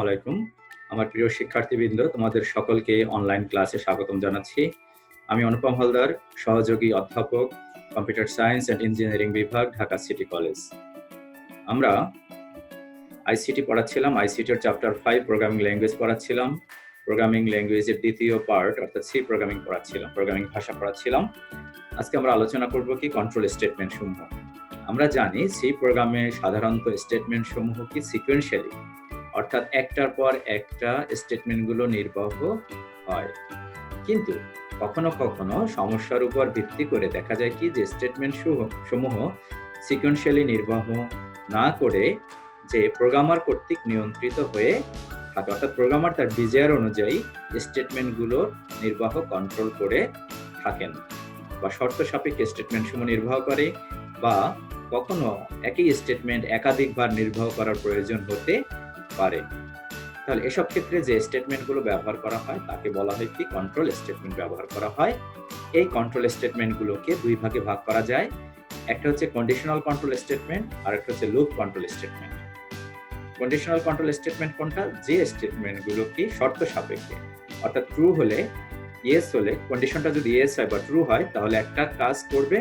আলাইকুম। আমার প্রিয় শিক্ষার্থীবৃন্দ, তোমাদের সকলকে অনলাইন ক্লাসে স্বাগতম জানাচ্ছি। আমি অনুপম হালদার, সহযোগী অধ্যাপক, কম্পিউটার সায়েন্স অ্যান্ড ইঞ্জিনিয়ারিং বিভাগ, ঢাকা সিটি কলেজ। আমরা আইসিটি পড়াচ্ছিলাম, আইসিটির চ্যাপ্টার 5 প্রোগ্রামিং ল্যাঙ্গুয়েজ পড়াচ্ছিলাম। প্রোগ্রামিং ল্যাঙ্গুয়েজের দ্বিতীয় পার্ট অর্থাৎ সি প্রোগ্রামিং পড়াচ্ছিলাম, প্রোগ্রামিং ভাষা পড়াচ্ছিলাম। আজকে আমরা আলোচনা করব কি কন্ট্রোল স্টেটমেন্ট সমূহ। আমরা জানি সি প্রোগ্রামে সাধারণত স্টেটমেন্ট সমূহ কি সিকোয়েন্সিয়ালি, অর্থাৎ একটার পর একটা স্টেটমেন্টগুলো নির্বাহ হয়। কিন্তু কখনো কখনো সমস্যার উপর ভিত্তি করে দেখা যায় কি যে স্টেটমেন্ট সমূহ সিকোয়েন্সিয়ালি নির্বাহ না করে যে প্রোগ্রামার কর্তৃক নিয়ন্ত্রিত হয়ে থাকে, অর্থাৎ প্রোগ্রামার তার ডিজায়ার অনুযায়ী স্টেটমেন্টগুলো নির্বাহ কন্ট্রোল করে থাকেন বা শর্ত সাপেক্ষে স্টেটমেন্ট সমূহ নির্বাহ করে, বা কখনো একই স্টেটমেন্ট একাধিকবার নির্বাহ করার প্রয়োজন হতে পারে। তাহলে এসব ক্ষেত্রে যে স্টেটমেন্টগুলো ব্যবহার করা হয় তাকে বলা হয় কি কন্ট্রোল স্টেটমেন্ট ব্যবহার করা হয়। এই কন্ট্রোল স্টেটমেন্টগুলোকে দুই ভাগে ভাগ করা যায়। একটা হচ্ছে কন্ডিশনাল কন্ট্রোল স্টেটমেন্ট আর একটা হচ্ছে loop control statement. Conditional control statement কোনটা? যে স্টেটমেন্টগুলো কি শর্ত সাপেক্ষে, অর্থাৎ ট্রু হলে, ইয়েস হলে, কন্ডিশনটা যদি ইয়েস হয় বা ট্রু হয় তাহলে একটা কাজ করবে,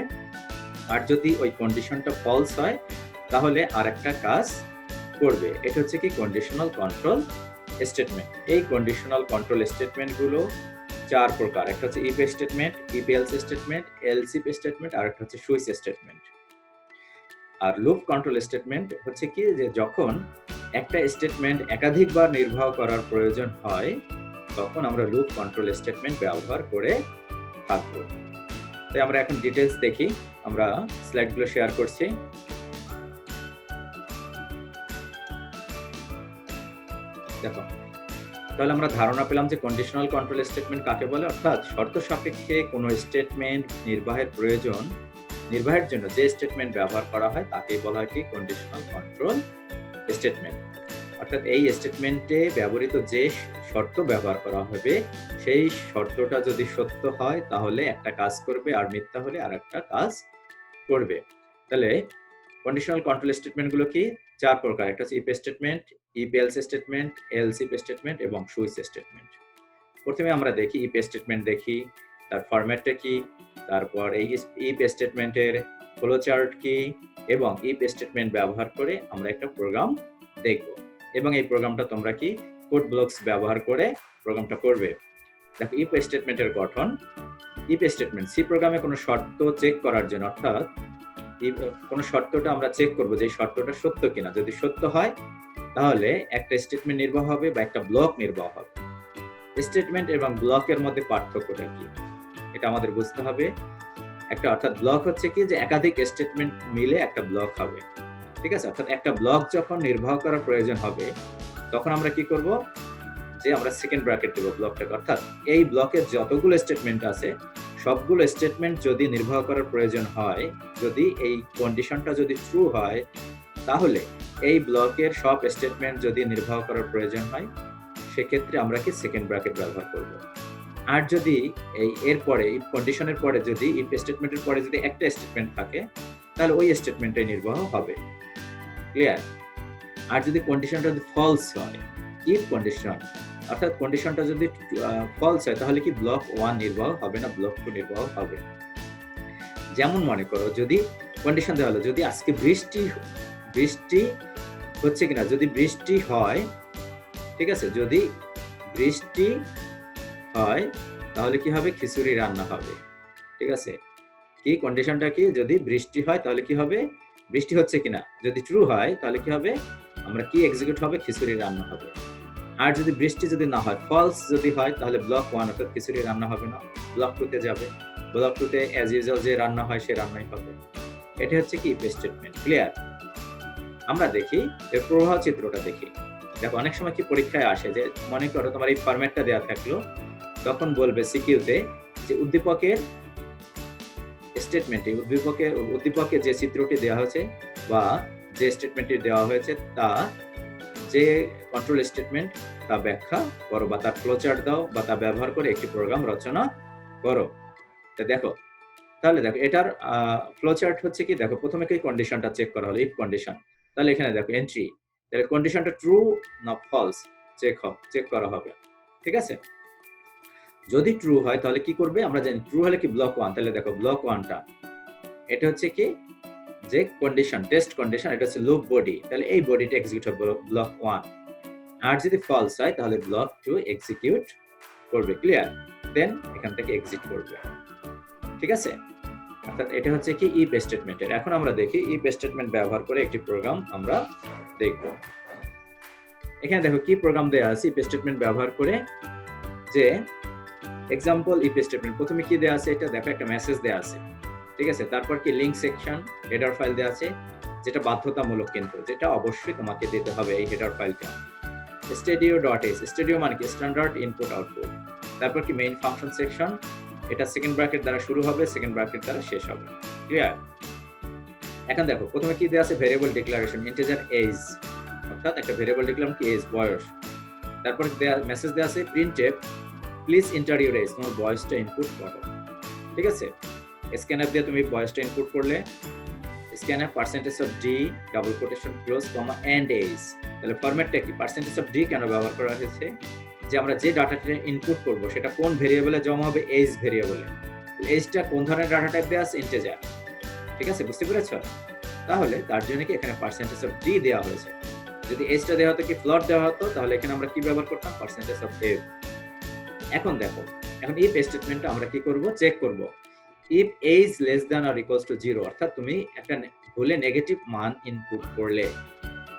আর যদি ওই কন্ডিশনটা ফলস হয় তাহলে আরেকটা কাজ করবে। এটা হচ্ছে কি কন্ডিশনাল কন্ট্রোল স্টেটমেন্ট। এই কন্ডিশনাল কন্ট্রোল স্টেটমেন্টগুলো চার প্রকার। একটা হচ্ছে if statement, if else statement, else if statement, আর একটা হচ্ছে সুইচ স্টেটমেন্ট। আর লুপ কন্ট্রোল স্টেটমেন্ট হচ্ছে কি যে যখন একটা স্টেটমেন্ট একাধিকবার নির্বাহ করার প্রয়োজন হয় তখন আমরা লুপ কন্ট্রোল স্টেটমেন্ট ব্যবহার করে থাকবো। তাই আমরা এখন ডিটেইলস দেখি। আমরা স্লাইডগুলো শেয়ার করছি। দেখো, তাহলে আমরা ধারণা পেলাম যে কন্ডিশনাল কন্ট্রোল স্টেটমেন্ট কাকে বলে, অর্থাৎ শর্ত সাপেক্ষে কোনো স্টেটমেন্ট নির্বাহের জন্য যে স্টেটমেন্ট ব্যবহার করা হয় তাকেই বলা হয় কি কন্ডিশনাল কন্ট্রোল স্টেটমেন্ট। অর্থাৎ এই স্টেটমেন্টে ব্যবহৃত যে শর্ত ব্যবহার করা হবে সেই শর্তটা যদি সত্য হয় তাহলে একটা কাজ করবে, আর মিথ্যা হলে আর একটা কাজ করবে। তাহলে কন্ডিশনাল কন্ট্রোল স্টেটমেন্টগুলো কি? চার প্রকার। একটা হচ্ছে if statement, if else statement, else if statement এবং সুইচ স্টেটমেন্ট। প্রথমে আমরা দেখি ইফ স্টেটমেন্ট দেখি, তার ফরম্যাটটা কি, তারপর এই ইফ স্টেটমেন্টের ফ্লো চার্ট কি, এবং ইফ স্টেটমেন্ট ব্যবহার করে আমরা একটা প্রোগ্রাম দেখব, এবং এই প্রোগ্রামটা তোমরা কি কোড ব্লকস ব্যবহার করে প্রোগ্রামটা করবে। দেখো ইফ স্টেটমেন্টের গঠন। ইফ স্টেটমেন্ট সি প্রোগ্রামে কোনো শর্ত চেক করার জন্য, অর্থাৎ কোন শর্তটা আমরা চেক করব যে শর্তটা সত্য কিনা। যদি সত্য হয় তাহলে একটা স্টেটমেন্ট নির্বাহ হবে বা একটা ব্লক নির্বাহ হবে। স্টেটমেন্ট এবং ব্লকের মধ্যে পার্থক্যটা কি এটা আমাদের বুঝতে হবে। একটা অর্থাৎ ব্লক হচ্ছে কি যে একাধিক স্টেটমেন্ট মিলে একটা ব্লক হবে, ঠিক আছে? অর্থাৎ একটা ব্লক যখন নির্বাহ করার প্রয়োজন হবে তখন আমরা কি করব, যে আমরা সেকেন্ড ব্র্যাকেট দেব ব্লকটাকে, অর্থাৎ এই ব্লকের যতগুলো স্টেটমেন্ট আছে সবগুলো স্টেটমেন্ট যদি নির্বাহ করার প্রয়োজন হয়, যদি এই কন্ডিশনটা যদি ট্রু হয় তাহলে এই ব্লকের সব স্টেটমেন্ট যদি নির্বাহ করার প্রয়োজন হয় সেক্ষেত্রে আমরা কি সেকেন্ড ব্র্যাকেট ব্যবহার করব। আর যদি এরপরে এই কন্ডিশনের পরে যদি ইফ স্টেটমেন্টের পরে যদি একটা স্টেটমেন্ট থাকে তাহলে ওই স্টেটমেন্টটাই নির্বাহ হবে। ক্লিয়ার? আর যদি কন্ডিশনটা যদি ফলস হয়, ইফ কন্ডিশন, অর্থাৎ কন্ডিশনটা যদি ফলস হয় তাহলে কি ব্লক 1 নির্বাহ হবে না, ব্লক 2 নির্বাহ হবে। যেমন মনে করো যদি কন্ডিশন দেওয়া হলো যদি আজকে বৃষ্টি হচ্ছে কিনা, যদি বৃষ্টি হয়, ঠিক আছে, যদি বৃষ্টি হয় তাহলে কি হবে, খিচুড়ি রান্না হবে। ঠিক আছে, কি কন্ডিশনটা কি, যদি বৃষ্টি হয় তাহলে কি হবে, বৃষ্টি হচ্ছে কিনা। যদি ট্রু হয় তাহলে কি হবে, আমরা কি এক্সিকিউট হবে, খিচুড়ি রান্না হবে। আর যদি বৃষ্টি যদি না হয়, ফলস যদি হয় তাহলে ব্লক 1 অর্থাৎ খিচুড়ি রান্না হবে না, ব্লক 2 তে যাবে। ব্লক 2 তে অ্যাজ ইউজুয়াল যে রান্না হয় সে রান্নাই হবে। এটা হচ্ছে কি ইফ স্টেটমেন্ট। ক্লিয়ার? আমরা দেখি এর প্রবাহ চিত্রটা দেখি। দেখো অনেক সময় কি পরীক্ষায় আসে যে মনে করো তোমার এই ফরম্যাটটা দেওয়া থাকলো, তখন বলবে সিকিউতে যে উদ্দীপকের স্টেটমেন্টে উদ্দীপকে যে চিত্রটি দেওয়া হয়েছে বা যে স্টেটমেন্টটি দেওয়া হয়েছে তা যে কন্ট্রোল স্টেটমেন্ট তা ব্যাখ্যা করো বা তার ফ্লোচার্ট দাও বা তা ব্যবহার করে একটি প্রোগ্রাম রচনা করো। তো দেখো, তাহলে দেখো এটার ফ্লোচার্ট হচ্ছে কি, দেখো প্রথমে কি কন্ডিশনটা চেক করা হলো, ইফ কন্ডিশন। তাহলে এখানে দেখো এন্ট্রি, তাহলে কন্ডিশনটা ট্রু না ফলস, চেক করা হবে, ঠিক আছে। যদি ট্রু হয় তাহলে কি করবে, আমরা জানি ট্রু হলে কি ব্লক 1, তাহলে দেখো ব্লক 1টা এটা হচ্ছে কি যে কন্ডিশন, টেস্ট কন্ডিশন, এটা হচ্ছে লুপ বডি, তাহলে এই বডিটা এক্সিকিউট হবে ব্লক 1। আর যদি ফলস হয় তাহলে ব্লক 2 এক্সিকিউট করবে, ক্লিয়ার, দেন এখান থেকে এক্সিট করবে, ঠিক আছে। অর্থাৎ এটা হচ্ছে কি ইফ স্টেটমেন্টের। এখন আমরা দেখি ইফ স্টেটমেন্ট ব্যবহার করে একটি প্রোগ্রাম আমরা দেখব। এখানে দেখো কি প্রোগ্রাম দেয়া আছে ইফ স্টেটমেন্ট ব্যবহার করে, যে এক্সাম্পল ইফ স্টেটমেন্ট প্রথমে কি দেয়া আছে, এটা দেখো একটা মেসেজ দেয়া আছে, ঠিক আছে। তারপর কি লিংক সেকশন, হেডার ফাইল দেয়া আছে, যেটা বাধ্যতামূলক, কিন্তু যেটা অবশ্যই তোমাকে দিতে হবে এই হেডার ফাইলটা। stadio.h, stadio মানে কি স্ট্যান্ডার্ড ইনপুট আউটপুট। তারপর কি মেইন ফাংশন সেকশন, এটা সেকেন্ড ব্র্যাকেট দ্বারা শুরু হবে, সেকেন্ড ব্র্যাকেট দ্বারা শেষ হবে, ক্লিয়ার। এখন দেখো প্রথমে কি দেয়া আছে, ভেরিয়েবল ডিক্লারেশন ইন্টিজার এজ, অর্থাৎ একটা ভেরিয়েবল ডিক্লারেশন কি এজ, বয়স। তারপর মেসেজ দেয়া আছে printf please enter your age, তোমার বয়সটা ইনপুট করো, ঠিক আছে। স্ক্যানএফ দিয়ে তুমি বয়সটা ইনপুট করলে, scanf percentage of D double quotation close comma and age. তাহলে ফরম্যাটটা কি, পার্সেন্টেজ অফ ডি কেন ব্যবহার করা হয়েছে, যে আমরা যে ডাটাটা ইনপুট করব সেটা কোন ভেরিয়েবলে জমা হবে, এজ ভেরিয়েবলে। এজটা কোন ধরনের ডাটা টাইপ দেয়া আছে, ইন্টিজার, ঠিক আছে, বুঝতে পেরেছো। তাহলে তার জন্য কি এখানে পার্সেন্টেজ অফ ডি দেওয়া হয়েছে। যদি এজটা দেওয়া হতো কি ফ্লোট দেওয়া হতো, তাহলে এখানে আমরা কি ব্যবহার করতাম, পার্সেন্টেজ অফ এফ। এখন দেখো, এখন ইফ স্টেটমেন্টটা আমরা কি করব, চেক করব। If age less than or equals to 0, অর্থাৎ তুমি একটা ভুলে নেগেটিভ মান ইনপুট করলে,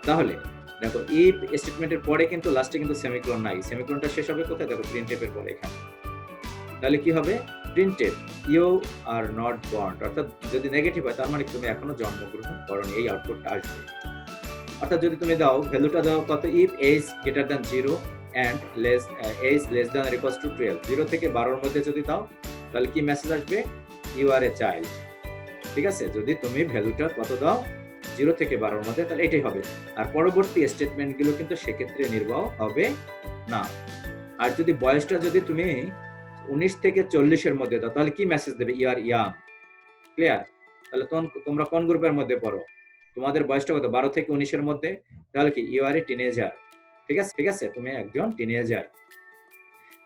তাহলে দেখো ইফ স্টেটমেন্টের পরে কিন্তু লাস্টে কিন্তু সেমিকোলন নাই, সেমিকোলনটা শেষ হবে কোথায়, দেখো প্রিন্টএফ এর পরে এখানে। তাহলে কি হবে, printf you are not born, অর্থাৎ যদি নেগেটিভ হয় তার মানে তুমি এখনো জন্মগ্রহণ করোনি, এই আউটপুটটা আসবে। অর্থাৎ যদি তুমি দাও ভ্যালুটা দাও কত, if age greater than 0 and age less than or equals to 12, 0 থেকে 12 এর মধ্যে যদি দাও তাহলে কি মেসেজ আসবে, ইউ আর এ চাইল্ড, ঠিক আছে। যদি তুমি ভ্যালুটা কত দাও 0 থেকে 12 এর মধ্যে, তাহলে এটাই হবে। আর পরবর্তী স্টেটমেন্ট গুলো কিন্তু সেক্ষেত্রে নির্বাহ হবে না। আর যদি বয়সটা যদি তুমি 19 থেকে 40 এর মধ্যে দাও, তাহলে কি মেসেজ দেবে, ইউ আর ইয়াং, ক্লিয়ার। তাহলে তোমরা কোন গ্রুপের মধ্যে পড়ো, তোমাদের বয়সটা কত, 12 থেকে 19 এর মধ্যে, তাহলে কি ইউ আর এ টিনেজার, ঠিক আছে, তুমি একজন টিনেজার।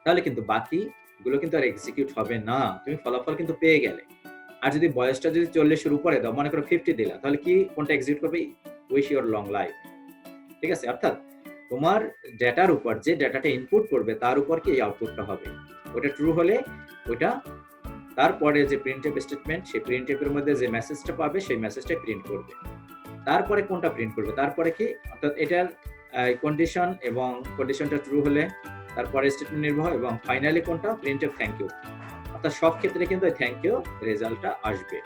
তাহলে কিন্তু বাকি গুলো কিন্তু আর এক্সিকিউট হবে না, তুমি ফলাফল কিন্তু পেয়ে গেলে। আর যদি বয়সটা যদি 40 এর উপরে দাও, মনে করো 50 দিলা, তাহলে কি কোনটা এক্সিকিউট করবে, উইশ ইউর লং লাইফ, ঠিক আছে। অর্থাৎ তোমার ডেটার উপর যে ডেটাটা ইনপুট করবে তার উপর কি এই আউটপুটটা হবে। ওটা ট্রু হলে ওটা তারপরে যে প্রিন্টএফ স্টেটমেন্ট, সেই প্রিন্টএফ এর মধ্যে যে মেসেজটা পাবে সেই মেসেজটা প্রিন্ট করবে। তারপরে কোনটা প্রিন্ট করবে, তারপরে কি, অর্থাৎ এটার কন্ডিশন, এবং কন্ডিশনটা ট্রু হলে তারপরে স্টেটমেন্ট নির্বাহ, এবং ফাইনালি কোনটা, প্রিন্টএফ থ্যাংক ইউ। অর্থাৎ সব ক্ষেত্রে কিন্তু এই থ্যাংক ইউ রেজাল্টটা আসবে।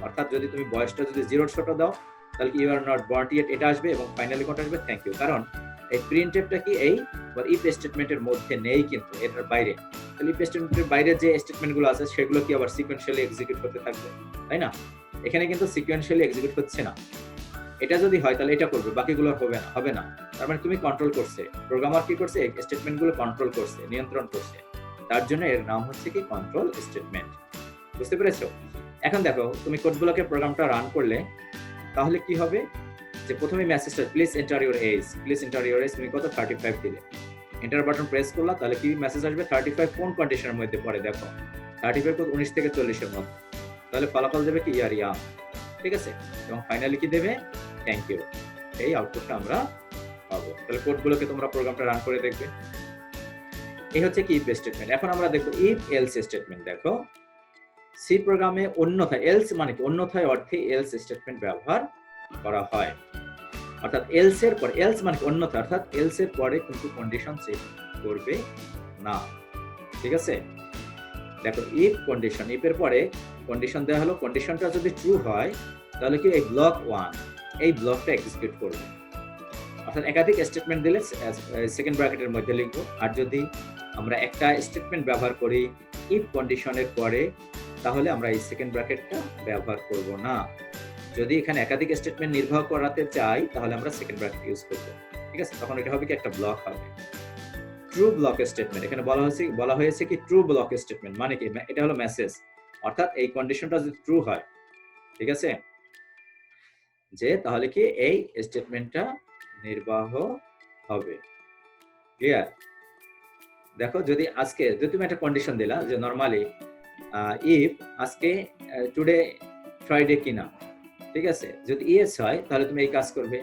অর্থাৎ যদি তুমি বয়সটা যদি 0 ছোট দাও তাহলে you are not born yet এটা আসবে, এবং ফাইনালি কোনটা আসবে, থ্যাংক ইউ। কারণ এই প্রিন্টএফটা কি এই ইফ স্টেটমেন্টের মধ্যে নেই, কিন্তু এটার বাইরে। তাহলে ইফ স্টেটমেন্টের বাইরে যে স্টেটমেন্টগুলো আছে সেগুলো কি আবার সিকোয়েন্সিয়ালি এক্সিকিউট করতে থাকবে, তাই না। এখানে কিন্তু সিকোয়েন্সিয়ালি এক্সিকিউট হচ্ছে না। এটা যদি হয় তাহলে এটা করবে, বাকিগুলো হবে না। তার মানে তুমি কন্ট্রোল করছে, প্রোগ্রামার কি করছে, স্টেটমেন্টগুলো কন্ট্রোল করছে, নিয়ন্ত্রণ করছে। তার জন্য এর নাম হচ্ছে কি কন্ট্রোল স্টেটমেন্ট, বুঝতে পেরেছো। এখন দেখো তুমি কোডগুলোকে প্রোগ্রামটা রান করলে তাহলে কি হবে, যে প্রথমে মেসেজটা please enter your age, please enter your age, তুমি কত 35 দিলে, এন্টার বাটন প্রেস করলা, তাহলে কি মেসেজ আসবে, 35 কোন কন্ডিশনের মধ্যে পড়ে, দেখো 35 19 থেকে 40 এর মধ্যে, তাহলে ফলাফল দেবে কি ইয়ার ইয়াং, ঠিক আছে। এবং ফাইনালি কি দেবে, থ্যাংক ইউ, এই আউটপুটটা আমরা পাবো। তাহলে কোডগুলোকে তোমরা প্রোগ্রামটা রান করে দেখবে। এই হচ্ছে কি ইফ স্টেটমেন্ট। এখন আমরা দেখব ইফ এলস স্টেটমেন্ট। দেখো সি প্রোগ্রামে অন্যথায়, এলস মানে কি অন্যথায় অর্থে এলস স্টেটমেন্ট ব্যবহার করা হয়। অর্থাৎ এলস এর পর, এলস মানে অন্যথা, অর্থাৎ এলস এর পরে কিন্তু কন্ডিশন চেক করবে না, ঠিক আছে। দেখো ইফ কন্ডিশন, ইফ এর পরে কন্ডিশন দেওয়া হলো, কন্ডিশনটা যদি ট্রু হয় তাহলে কি এই ব্লক 1 এই ব্লকটা এক্সিকিউট করবে। অর্থাৎ একাধিক স্টেটমেন্ট দিলে সেকেন্ড ব্র্যাকেটের মধ্যে লিখবো। আর যদি আমরা একটা স্টেটমেন্ট ব্যবহার করি ইফ কন্ডিশনের পরে, তাহলে আমরা এই সেকেন্ড ব্র্যাকেটটা ব্যবহার করব না। যদি এখানে একাধিক স্টেটমেন্ট নির্বাহ করাতে চাই তাহলে আমরা সেকেন্ড ব্র্যাকেট ইউজ করব, ঠিক আছে। তখন এটা হবে কি একটা ব্লক হবে। ট্রু ব্লক স্টেটমেন্ট, এখানে বলা হয়েছে কি ট্রু ব্লক স্টেটমেন্ট মানে কি, এটা হলো মেসেজ, অর্থাৎ এই কন্ডিশনটা যদি ট্রু হয়, ঠিক আছে, যে তাহলে কি এই স্টেটমেন্টটা নির্বাহ হবে। ক্লিয়ার? দেখো যদি আজকে যদি তুমি একটা কন্ডিশন দিলা যে নরমালি ইফ আজকে টুডে ফ্রাইডে কিনা, ঠিক আছে, যদি ইয়েস হয় তাহলে তুমি এই কাজ করবে,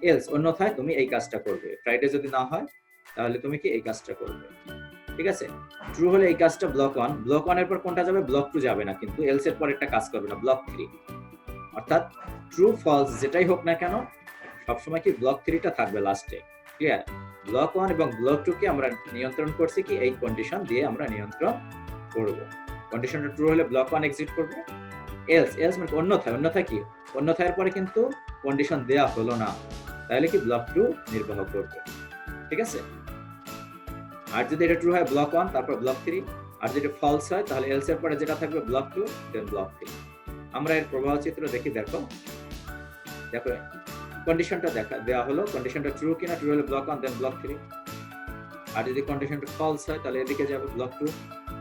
এলস অন্যথায় তুমি এই কাজটা করবে। ফ্রাইডে যদি না হয় তাহলে তুমি কি এই কাজটা করবে, ঠিক আছে। ট্রু হলে এই কাজটা ব্লক 1, ব্লক 1 এর পর কোনটা যাবে, ব্লক 2 যাবে না, কিন্তু এলস এর পর একটা কাজ করবে না, ব্লক 3। অর্থাৎ ট্রু ফলস যেটাই হোক না কেন সবসময় কি ব্লক 3টা থাকবে লাস্টে। ক্লিয়ার? ব্লক 1 এবং ব্লক 2 কে আমরা নিয়ন্ত্রণ করছি কি এই কন্ডিশন দিয়ে আমরা নিয়ন্ত্রণ করব। কন্ডিশনটা ট্রু হলে ব্লক 1 এক্সিট করবে, এলস মানে অন্যথায় কি, অন্যথায়ের পরে কিন্তু কন্ডিশন দেয়া হলো না, তাহলে কি ব্লক 2 নির্বাহ করবে, ঠিক আছে। আর যদি এটা ট্রু হয় ব্লক 1 তারপর ব্লক 3, আর যদি ফলস হয় তাহলে এলস এর পরে যেটা থাকবে ব্লক 2 দেন ব্লক 3। আমরা এর প্রবাহ চিত্র দেখি। দেখো কন্ডিশনটা দেওয়া হলো, কন্ডিশনটা ট্রু কিনা, ট্রু হলে ব্লক 1 দেন ব্লক 3। আর যদি কন্ডিশনটা ফলস হয় তাহলে এদিকে যাবে ব্লক 2,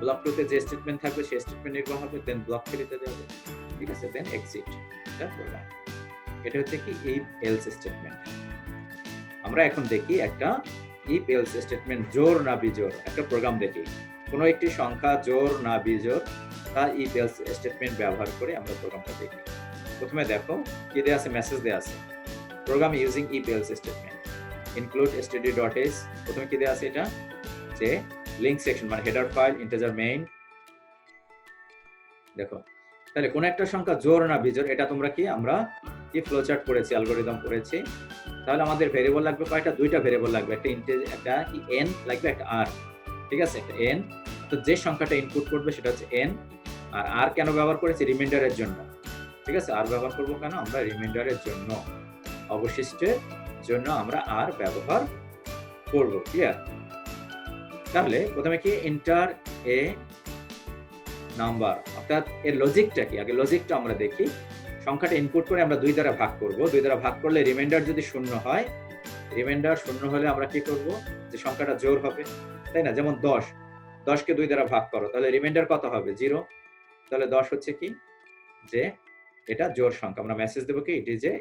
ব্লক 2 তে যে স্টেটমেন্ট থাকবে সেই স্টেটমেন্ট নির্বাহ হবে, দেন ব্লক 3 তে যাবে, ঠিক আছে, দেন এক্সিট। এটা প্রোগ্রাম, এটা হচ্ছে কি ইফ এলস স্টেটমেন্ট। আমরা এখন দেখি একটা ইফ এলস স্টেটমেন্ট জোড় না বিজোড় একটা প্রোগ্রাম দেখি। কোনো একটি সংখ্যা জোড় না বিজোড় তা ইফ এলস স্টেটমেন্ট ব্যবহার করে আমরা প্রোগ্রামটা দেখি। প্রথমে দেখো কি দেয়া আছে, মেসেজ দেয়া আছে, program using if else statement include std.h। প্রথমে কি দেয়া আছে, এটা যে লিংক সেকশন মানে হেডার ফাইল ইন্টিজার মেইন। দেখো তাহলে কোন একটা সংখ্যা জোড় না বিজোড় এটা তোমরা কি আমরা কি ফ্লোচার্ট করেছি, অ্যালগরিদম করেছি। তাহলে আমাদের ভেরিয়েবল লাগবে কয়টা, দুইটা ভেরিয়েবল লাগবে, একটা ইন্টিজার একটা কি n লাগবে, একটা r, ঠিক আছে, একটা n। তো যে সংখ্যাটা ইনপুট করবে সেটা হচ্ছে n, আর r কেন ব্যবহার করেছি, রিমাইন্ডারের জন্য, ঠিক আছে। r ব্যবহার করব কেন, আমরা রিমাইন্ডারের জন্য, অবশিষ্টের জন্য আমরা r ব্যবহার করব। ক্লিয়ার? তাহলে প্রথমে কি এন্টার এ নাম্বার, অর্থাৎ এর লজিকটা কি, আগে লজিকটা আমরা দেখি। সংখ্যাটা ইনপুট করে আমরা 2 দ্বারা ভাগ করব, 2 দ্বারা ভাগ করলে রিমাইন্ডার যদি শূন্য হয়, রিমাইন্ডার শূন্য হলে আমরা কি করব, যে সংখ্যাটা জোড় হবে, তাই না। যেমন 10 কে 2 দ্বারা ভাগ করো তাহলে রিমাইন্ডার কত হবে, 0। তাহলে 10 হচ্ছে কি যে এটা জোড় সংখ্যা, আমরা মেসেজ দেব কি it is a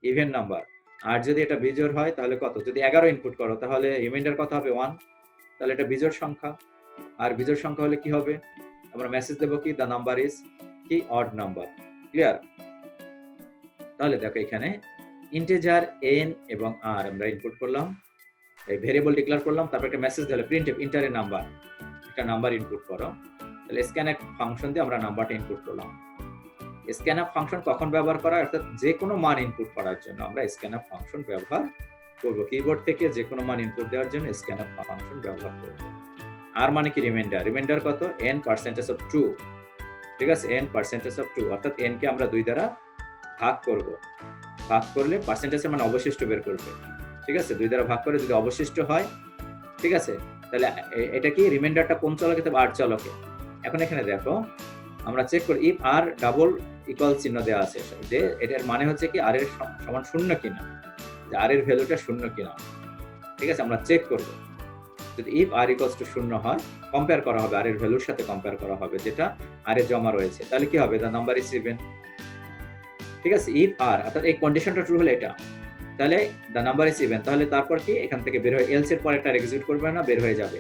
even number. আর যদি এটা বিজোড় হয় তাহলে কত, যদি 11 ইনপুট করো তাহলে রিমাইন্ডার কত হবে, 1। তাহলে এটা বিজোড় সংখ্যা, আর বিজোড় সংখ্যা হলে কি হবে, আমরা মেসেজ দেব কি দ্য নাম্বার ইজ কি অড নাম্বার। ক্লিয়ার? তাহলে দেখো এখানে ইন্টিজার n এবং r আমরা ইনপুট করলাম, এই ভেরিয়েবল ডিক্লেয়ার করলাম, তারপর একটা মেসেজ দিলাম প্রিন্টএফ ইন্টার এ নাম্বার, একটা নাম্বার ইনপুট করো। তাহলে স্ক্যানএফ ফাংশন দিয়ে আমরা নাম্বারটা ইনপুট করলাম। স্ক্যানএফ ফাংশন কখন ব্যবহার করা হয়, অর্থাৎ যে কোনো মান ইনপুট করার জন্য আমরা স্ক্যানএফ ফাংশন ব্যবহার করব। কিবোর্ড থেকে যে কোনো মান ইনপুট দেওয়ার জন্য স্ক্যানএফ ফাংশন ব্যবহার করব। আর মানে কি রিমাইন্ডার, রিমাইন্ডার কত, n%2, ঠিক আছে, n%2, অর্থাৎ n কে আমরা 2 দ্বারা ভাগ করব, ভাগ করলে পার্সেন্টেজের মানে অবশিষ্ট বের করবে, ঠিক আছে। 2 দ্বারা ভাগ করে যদি অবশিষ্ট হয়, ঠিক আছে, তাহলে এটা কি রিমাইন্ডারটা কোন চলকে, তবে r চলকে। এখন এখানে দেখো আমরা চেক করি ইফ r ডাবল ইকুয়াল চিহ্ন দেওয়া আছে, যে এটার মানে হচ্ছে কি r এর সমান শূন্য কিনা, যে r এর ভ্যালুটা শূন্য কিনা, ঠিক আছে, আমরা চেক করব। যদি ইফ r ইকুয়ালস টু শূন্য হয়, কম্পেয়ার করা হবে, r এর ভ্যালুর সাথে কম্পেয়ার করা হবে যেটা r এ জমা রয়েছে, তাহলে কি হবে, দ্য নাম্বার ইজ ইভেন, ঠিক আছে। ইফ r অর্থাৎ এই কন্ডিশনটা ট্রু হলে এটা, তাহলে দ্য নাম্বার ইজ ইভেন, তাহলে তারপর কি এখান থেকে বের হয়ে এলস এর পরে একটা এক্সিকিউট করবে না, বের হয়ে যাবে।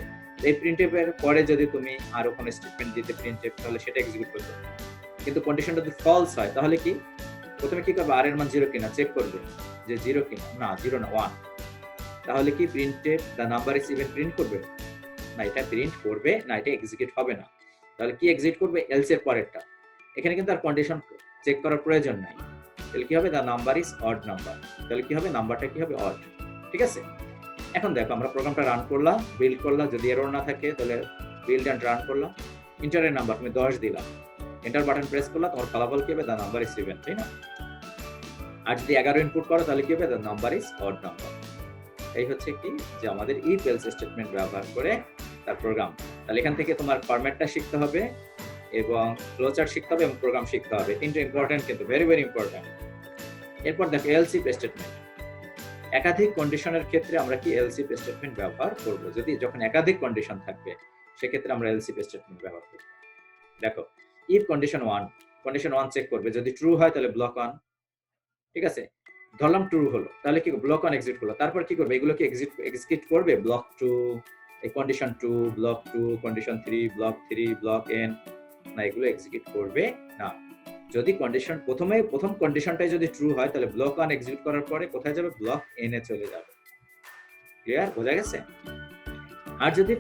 এই প্রিন্টএফ এর পরে যদি তুমি আরো কোনো স্টেটমেন্ট দিতে প্রিন্টএফ, তাহলে সেটা এক্সিকিউট করবে। কিন্তু কন্ডিশনটা যদি ফলস হয় তাহলে কি, প্রথমে কি করবে, r এর মান 0 কিনা চেক করবে, যে 0 কিনা, না 0 না 1, তাহলে কি printf the number is even print করবে না, এটা প্রিন্ট করবে না, এটা এক্সিকিউট হবে না। তাহলে কি এক্সিকিউট করবে, এলস এর পরেরটা। এখানে কিন্তু আর কন্ডিশন চেক করার প্রয়োজন নাই, তাহলে কি হবে, the number is odd number, তাহলে কি হবে, নাম্বারটা কি হবে, অড, ঠিক আছে। এখন দেখো আমরা প্রোগ্রামটা রান করলাম, বিল্ড করলাম, যদি এরর না থাকে তাহলে বিল্ড এন্ড রান করলাম। ইন্টারের নাম্বার তুমি 10 দিলাম, এন্টার বাটন প্রেস করলাম, তোমার ফলাফল কি হবে, দ্য নাম্বার ইজ 7, তাই না। আর যদি 11 ইনপুট করো তাহলে কি হবে, the number is odd number. এই হচ্ছে কি যে আমাদের ইফ এলস স্টেটমেন্ট ব্যবহার করে তার প্রোগ্রাম। তাহলে এখান থেকে তোমার ফরম্যাটটা শিখতে হবে এবং ফ্লোচার্ট শিখতে হবে এবং প্রোগ্রাম শিখতে হবে, তিনটা ইম্পর্টেন্ট, কিন্তু ভেরি ভেরি ইম্পর্টেন্ট। এরপর দেখো এলস ইফ স্টেটমেন্ট। একাধিক কন্ডিশনের ক্ষেত্রে আমরা কি এলস ইফ স্টেটমেন্ট ব্যবহার করব, যদি যখন একাধিক কন্ডিশন থাকবে সেক্ষেত্রে আমরা এলস ইফ স্টেটমেন্ট ব্যবহার করব। দেখো ইফ কন্ডিশন 1 চেক করবে, যদি ট্রু হয় তাহলে ব্লক 1, ঠিক আছে। ধরলাম ট্রু হলো, তাহলে কি ব্লক 1 এক্সিকিউট হলো, তারপর কি করবে, এগুলো কি এক্সিকিউট করবে, ব্লক 2 এই condition 2 block 2 condition 3 block 3 block n, না এগুলো এক্সিকিউট করবে না। যদি কন্ডিশন প্রথম কন্ডিশনটাই যদি ট্রু হয় তাহলে ব্লক 1 এক্সিকিউট করার পরে কোথায় যাবে, ব্লক n এ চলে যাবে। ক্লিয়ার, বোঝা গেছে? আর যদি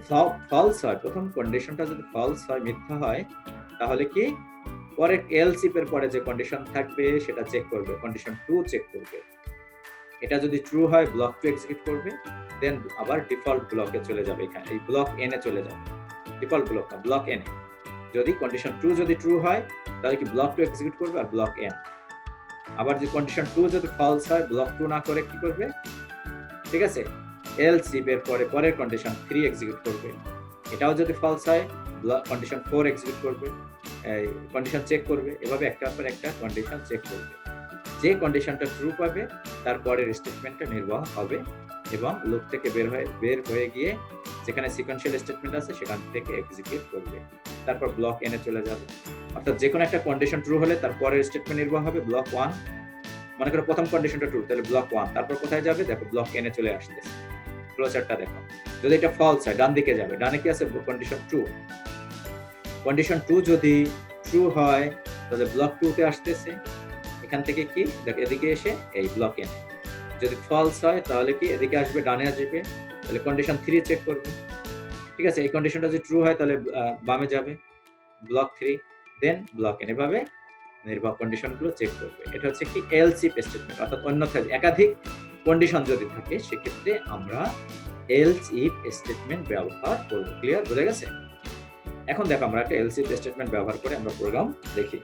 ফলস হয়, প্রথম কন্ডিশনটা যদি ফলস হয়, মিথ্যা হয়, তাহলে কি পরে এলস ইফ এর পরে যে কন্ডিশন থাকবে সেটা চেক করবে, কন্ডিশন 2 চেক করবে। এটা যদি ট্রু হয় ব্লক 2 এক্সিকিউট করবে, দেন আবার ডিফল্ট ব্লকে চলে যাবে, এখানে এই ব্লক n এ চলে যাবে, ডিফল্ট ব্লক না ব্লক n এ। যদি কন্ডিশন 2 যদি ট্রু হয় তাহলে কি ব্লক 2 এক্সিকিউট করবে আর ব্লক n। আবার যদি কন্ডিশন 2 যদি ফলস হয়, ব্লক 2 না করে কি করবে, ঠিক আছে, এলস ইফ এর পরের কন্ডিশন 3 এক্সিকিউট করবে। এটাও যদি ফলস হয় কন্ডিশন 4 এক্সিকিউট করবে, এই কন্ডিশন চেক করবে, এভাবে একটার পর একটা কন্ডিশন চেক করবে। যে কন্ডিশনটা ট্রু পাবে তারপরের স্টেটমেন্টটা নির্বাহ হবে এবং লুপ থেকে বের হয়ে গিয়ে যেখানে সিকোয়েন্সিয়াল স্টেটমেন্ট আছে সেখান থেকে এক্সিকিউট করবে, তারপর ব্লক n এ চলে যাবে। অর্থাৎ যে কোনো একটা কন্ডিশন ট্রু হলে তারপরের স্টেটমেন্ট নির্বাহ হবে ব্লক 1। মনে করো প্রথম কন্ডিশনটা ট্রু, তাহলে ব্লক 1, তারপর কোথায় যাবে, দেখো ব্লক n এ চলে আসতেছে। ফ্লোচার্টটা দেখো, যদি এটা ফলস হয় ডান দিকে যাবে, ডানে কি আছে, কন্ডিশন 2। কন্ডিশন 2 যদি ট্রু হয় তাহলে ব্লক 2 তে আসতেছে, এখান থেকে কি দেখো এদিকে এসে এই ব্লক n। যদি ফলস হয় তাহলে কি এদিকে আসবে, ডানে আসবে, তাহলে কন্ডিশন 3 চেক করবে, ঠিক আছে। এই কন্ডিশনটা যদি ট্রু হয় তাহলে বামে যাবে ব্লক 3, দেন ব্লক n, এভাবে নির্বাহ কন্ডিশনগুলো চেক করবে। এটা হচ্ছে কি এলস ইফ স্টেটমেন্ট। অর্থাৎ অন্যথায় একাধিক কন্ডিশন যদি থাকে সেক্ষেত্রে আমরা এলস ইফ স্টেটমেন্ট ব্যবহার করব। ক্লিয়ার, বোঝা গেছে? এখন দেখো আমরা একটা এলস ইফ স্টেটমেন্ট ব্যবহার করে আমরা প্রোগ্রাম দেখি।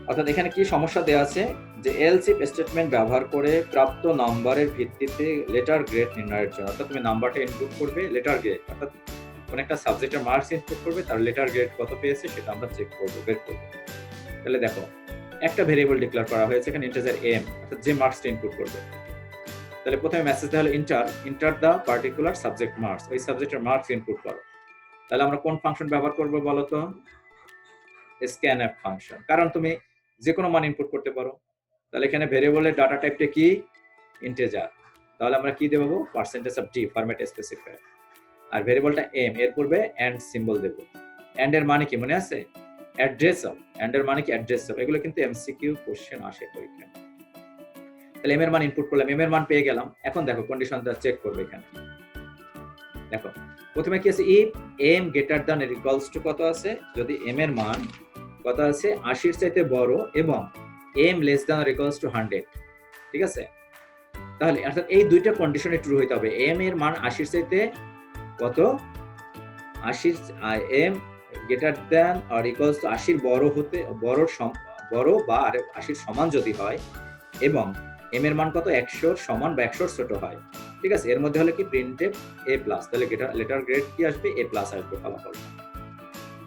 অর্থাৎ এখানে কি সমস্যা দেওয়া আছে যে এলস ইফ স্টেটমেন্ট ব্যবহার করে প্রাপ্ত নাম্বারের ভিত্তিতে লেটার গ্রেড নির্ণয়ের জন্য, অর্থাৎ তুমি নাম্বারটা ইনপুট করবে, লেটার গ্রেড অর্থাৎ কোন একটা সাবজেক্টের মার্কস ইনপুট করবে, তার লেটার গ্রেড কত পেয়েছে সেটা আমরা চেক করব, বের করব। তাহলে দেখো একটা ভেরিয়েবল ডিক্লেয়ার করা হয়েছে এখানে ইন্টিজার m, অর্থাৎ যে মার্কসটা ইনপুট করবে। তাহলে প্রথমে মেসেজ দেওয়া হলো enter the particular subject marks, ওই সাবজেক্টের মার্কস ইনপুট করো। তাহলে আমরা কোন ফাংশন ব্যবহার করব বলো তো, স্ক্যানএফ ফাংশন, কারণ তুমি যে কোনো মান ইনপুট করতে পারো। তাহলে এখানে ভেরিয়েবলের ডাটা টাইপটা কি, ইন্টিজার, তাহলে আমরা কি দেবো, %d ফরম্যাট স্পেসিফায়ার। আর ভেরিয়েবলটা m, এর পূর্বে এন্ড সিম্বল দেব। এন্ড এর মানে কি মনে আছে, অ্যাড্রেস অফ, এন্ড এর মানে কি অ্যাড্রেস অফ, এগুলো কিন্তু এমসিকিউ কোশ্চেন আসে পরীক্ষায়। তাহলে m এর মান ইনপুট করলাম, m এর মান পেয়ে গেলাম। এখন দেখো কন্ডিশনটা চেক করবে, এখানে দেখো প্রথমে কি আছে, if m greater than or equals two কত আছে, যদি m এর মান কত আছে 80 এর চাইতে বড় এবং m less than or equals two 100, ঠিক আছে। তাহলে অর্থাৎ এই দুইটা কন্ডিশনে ট্রু হইতে হবে, m এর মান 80 এর চাইতে কত, 80 m greater than or equals two 80 বড় বা 80 সমান যদি হয় এবং m এর মান কত 100 সমান বা 100 ছোট হয়, ঠিক আছে। এর মধ্যে হলে কি প্রিন্টএফ a+, তাহলে লেটার গ্রেড কি আসবে, a+ আসবে ফলাফল।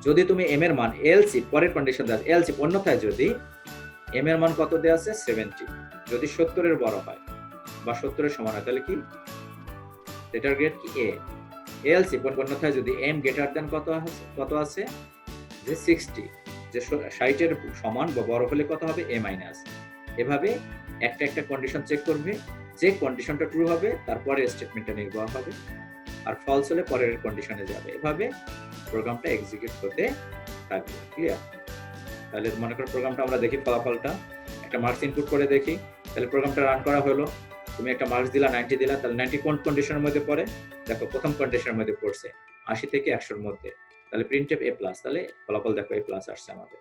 যদি তুমি m এর মান এলস ইফ, পরের কন্ডিশন দেওয়া আছে এলস ইফ, অন্যথায় যদি m এর মান কত দেওয়া আছে 70, যদি 70 এর বড় হয় বা 70 এর সমান হয় তাহলে কি লেটার গ্রেড কি a। এলস ইফ, অন্যথায় যদি m গ্রেটার দ্যান কত আছে যে 60, যে 60 এর সমান বা বড় হলে কত হবে, a-। এভাবে একটা কন্ডিশন চেক করবে, যে কন্ডিশনটা ট্রু হবে তারপরে স্টেটমেন্টটা নির্বাহ হবে, আর ফলস হলে পরের কন্ডিশনে যাবে। এভাবে প্রোগ্রামটা এক্সিকিউট হতে থাকবে। ক্লিয়ার? তাহলে মনে করো প্রোগ্রামটা আমরা দেখি, ফলাফলটা একটা মার্কস ইনপুট করে দেখি। তাহলে প্রোগ্রামটা রান করা হলো, তুমি একটা মার্কস দিলা 90 দিলা, তাহলে 90 কোন কন্ডিশনের মধ্যে পড়ে, দেখো প্রথম কন্ডিশনের মধ্যে পড়ছে 80 থেকে 100 এর মধ্যে, তাহলে প্রিন্টএফ a+, তাহলে ফলাফল দেখো a+ আসছে আমাদের,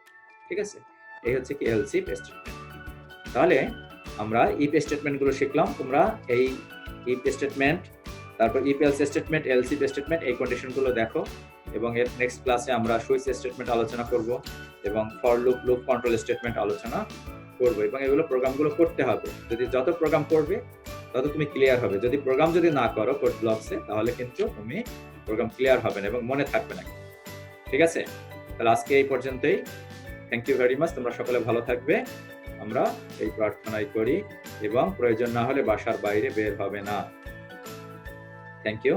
ঠিক আছে। এই হচ্ছে কি এলস ইফ স্টেটমেন্ট। তাহলে আমরা ইফ স্টেটমেন্ট গুলো শিখলাম, তোমরা এই ইফ স্টেটমেন্ট, তারপর if else statement, else if statement, এই কন্ডিশন গুলো দেখো এবং এর নেক্সট ক্লাসে আমরা সুইচ স্টেটমেন্ট আলোচনা করব এবং ফর লুপ কন্ট্রোল স্টেটমেন্ট আলোচনা করব, এবং এগুলো প্রোগ্রামগুলো করতে হবে। যদি যত প্রোগ্রাম করবে তত তুমি ক্লিয়ার হবে। যদি প্রোগ্রাম যদি না করো কোড ব্লকসে, তাহলে কিন্তু তুমি প্রোগ্রাম ক্লিয়ার হবে না এবং মনে থাকবে না, ঠিক আছে। তাহলে আজকে এই পর্যন্তই। থ্যাংক ইউ ভেরি মাচ, তোমরা সকলে ভালো থাকবে, আমরা এই প্রার্থনাই করি, এবং প্রয়োজন না হলে বাসার বাইরে বের হবে না। Thank you.